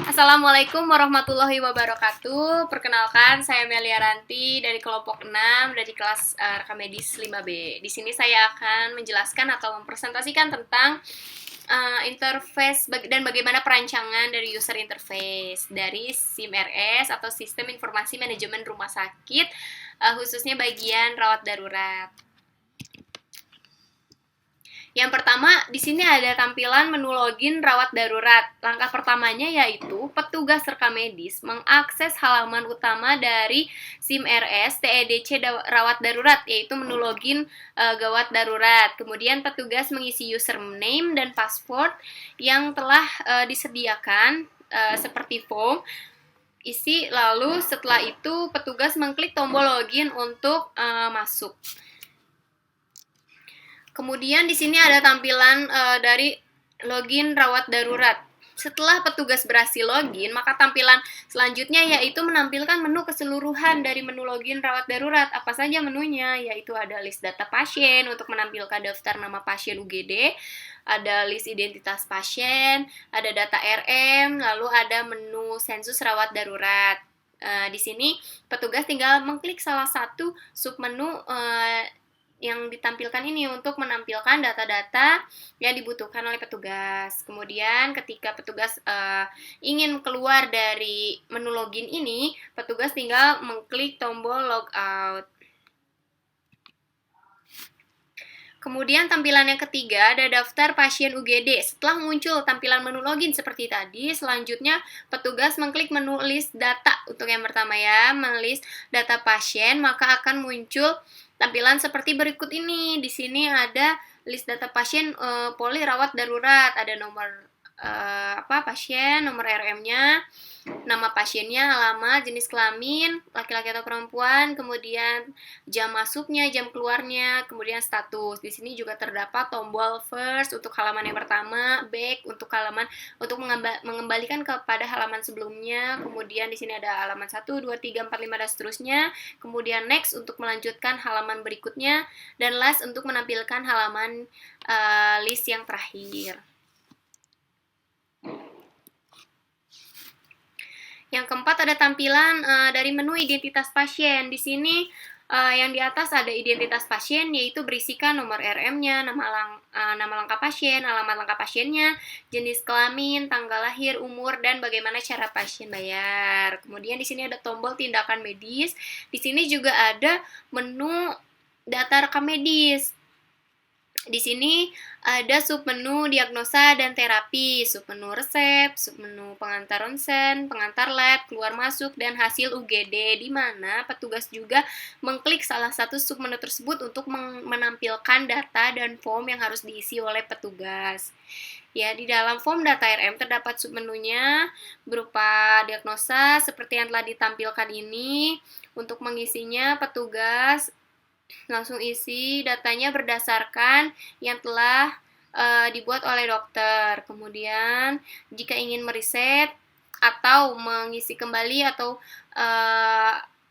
Assalamualaikum warahmatullahi wabarakatuh. Perkenalkan, saya Melia Ranti dari kelompok 6 dari kelas Rekam Medis 5B. Di sini saya akan menjelaskan atau mempresentasikan tentang interface dan bagaimana perancangan dari user interface dari SIM-RS atau Sistem Informasi Manajemen Rumah Sakit, khususnya bagian rawat darurat. Yang pertama, di sini ada tampilan menu login rawat darurat. Langkah pertamanya yaitu petugas rekam medis mengakses halaman utama dari SIM-RS TEDC rawat darurat, yaitu menu login gawat darurat. Kemudian petugas mengisi username dan password yang telah disediakan seperti form isi, lalu setelah itu petugas mengklik tombol login untuk masuk. Kemudian di sini ada tampilan dari login rawat darurat. Setelah petugas berhasil login, maka tampilan selanjutnya yaitu menampilkan menu keseluruhan dari menu login rawat darurat. Apa saja menunya? Yaitu ada list data pasien untuk menampilkan daftar nama pasien UGD, ada list identitas pasien, ada data RM, lalu ada menu sensus rawat darurat. Di sini petugas tinggal mengklik salah satu submenu yang ditampilkan ini untuk menampilkan data-data yang dibutuhkan oleh petugas. Kemudian ketika petugas ingin keluar dari menu login ini, petugas tinggal mengklik tombol logout. Kemudian tampilan yang ketiga ada daftar pasien UGD. Setelah muncul tampilan menu login seperti tadi, selanjutnya petugas mengklik menu list data. Untuk yang pertama ya, list data pasien, maka akan muncul tampilan seperti berikut ini. Di sini ada list data pasien poli rawat darurat, ada nomor pasien, nomor RM-nya, nama pasiennya, alamat, jenis kelamin, laki-laki atau perempuan, kemudian jam masuknya, jam keluarnya, kemudian status. Di sini juga terdapat tombol first untuk halaman yang pertama, back untuk halaman untuk mengembalikan kepada halaman sebelumnya. Kemudian di sini ada halaman 1, 2, 3, 4, 5 dan seterusnya. Kemudian next untuk melanjutkan halaman berikutnya, dan last untuk menampilkan halaman list yang terakhir. Yang keempat ada tampilan dari menu identitas pasien. Di sini yang di atas ada identitas pasien, yaitu berisikan nomor RM-nya, nama lengkap pasien, alamat lengkap pasiennya, jenis kelamin, tanggal lahir, umur, dan bagaimana cara pasien bayar. Kemudian di sini ada tombol tindakan medis. Di sini juga ada menu data rekam medis. Di sini ada submenu diagnosa dan terapi, submenu resep, submenu pengantar ronsen, pengantar lab, keluar masuk, dan hasil UGD, di mana petugas juga mengklik salah satu submenu tersebut untuk menampilkan data dan form yang harus diisi oleh petugas. Ya, di dalam form data RM terdapat submenunya berupa diagnosa seperti yang telah ditampilkan ini. Untuk mengisinya, petugas langsung isi datanya berdasarkan yang telah dibuat oleh dokter. Kemudian jika ingin meriset atau mengisi kembali atau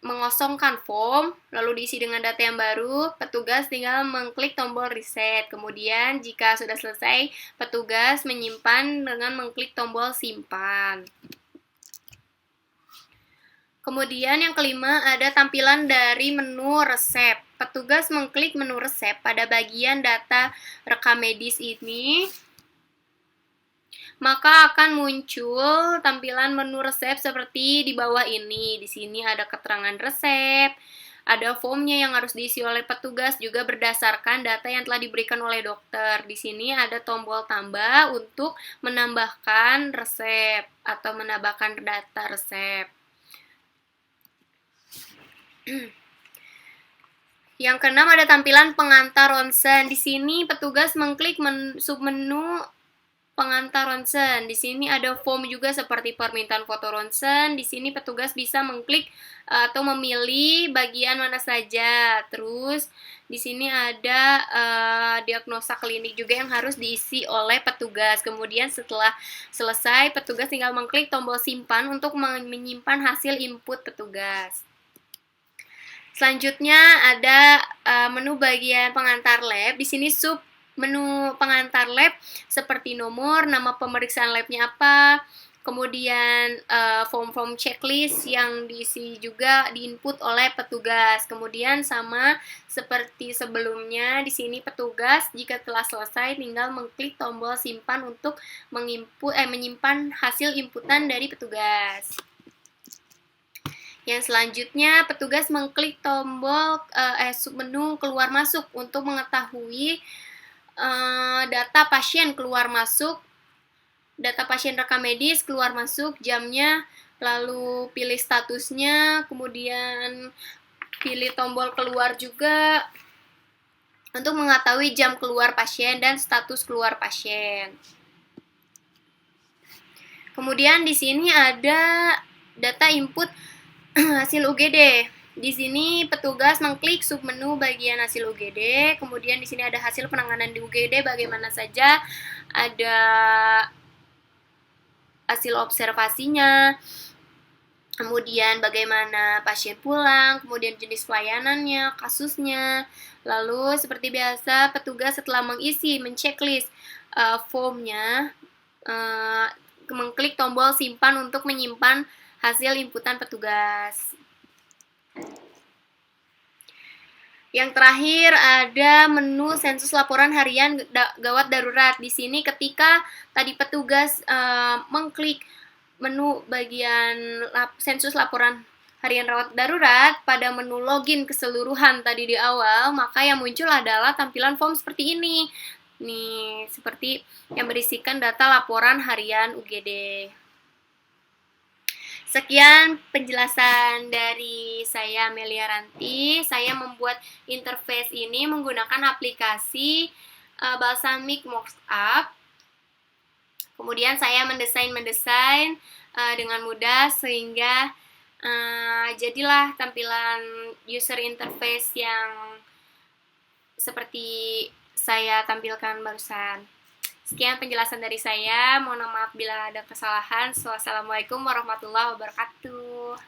mengosongkan form lalu diisi dengan data yang baru, petugas tinggal mengklik tombol reset. Kemudian jika sudah selesai, petugas menyimpan dengan mengklik tombol simpan. Kemudian yang kelima ada tampilan dari menu resep. Petugas mengklik menu resep pada bagian data rekam medis ini, maka akan muncul tampilan menu resep seperti di bawah ini. Di sini ada keterangan resep, ada formnya yang harus diisi oleh petugas juga berdasarkan data yang telah diberikan oleh dokter. Di sini ada tombol tambah untuk menambahkan resep atau menambahkan data resep. Yang keenam ada tampilan pengantar ronsen. Di sini petugas mengklik submenu pengantar ronsen. Di sini ada form juga seperti permintaan foto ronsen. Di sini petugas bisa mengklik atau memilih bagian mana saja. Terus di sini ada diagnosa klinik juga yang harus diisi oleh petugas. Kemudian setelah selesai, petugas tinggal mengklik tombol simpan untuk menyimpan hasil input petugas. Selanjutnya ada menu bagian pengantar lab. Di sini menu pengantar lab seperti nomor, nama pemeriksaan labnya apa, Kemudian form-form checklist yang diisi juga diinput oleh petugas. Kemudian sama seperti sebelumnya, di sini petugas jika telah selesai tinggal mengklik tombol simpan untuk menyimpan hasil inputan dari petugas. Yang selanjutnya, petugas mengklik tombol submenu keluar masuk untuk mengetahui data pasien keluar masuk, data pasien rekam medis keluar masuk, jamnya, lalu pilih statusnya, kemudian pilih tombol keluar juga untuk mengetahui jam keluar pasien dan status keluar pasien. Kemudian di sini ada data input hasil UGD. Di sini petugas mengklik submenu bagian hasil UGD, kemudian di sini ada hasil penanganan di UGD bagaimana saja, ada hasil observasinya, kemudian bagaimana pasien pulang, kemudian jenis pelayanannya, kasusnya. Lalu seperti biasa petugas setelah menceklis formnya, mengklik tombol simpan untuk menyimpan hasil inputan petugas. Yang terakhir ada menu sensus laporan harian gawat darurat. Di sini ketika tadi petugas mengklik menu bagian sensus laporan harian rawat darurat pada menu login keseluruhan tadi di awal, maka yang muncul adalah tampilan form seperti ini. Nih, seperti yang berisikan data laporan harian UGD. Sekian penjelasan dari saya, Melia Ranti. Saya membuat interface ini menggunakan aplikasi Balsamiq Mockup. Kemudian saya mendesain dengan mudah sehingga jadilah tampilan user interface yang seperti saya tampilkan barusan. Sekian penjelasan dari saya. Mohon maaf bila ada kesalahan. Wassalamualaikum warahmatullahi wabarakatuh.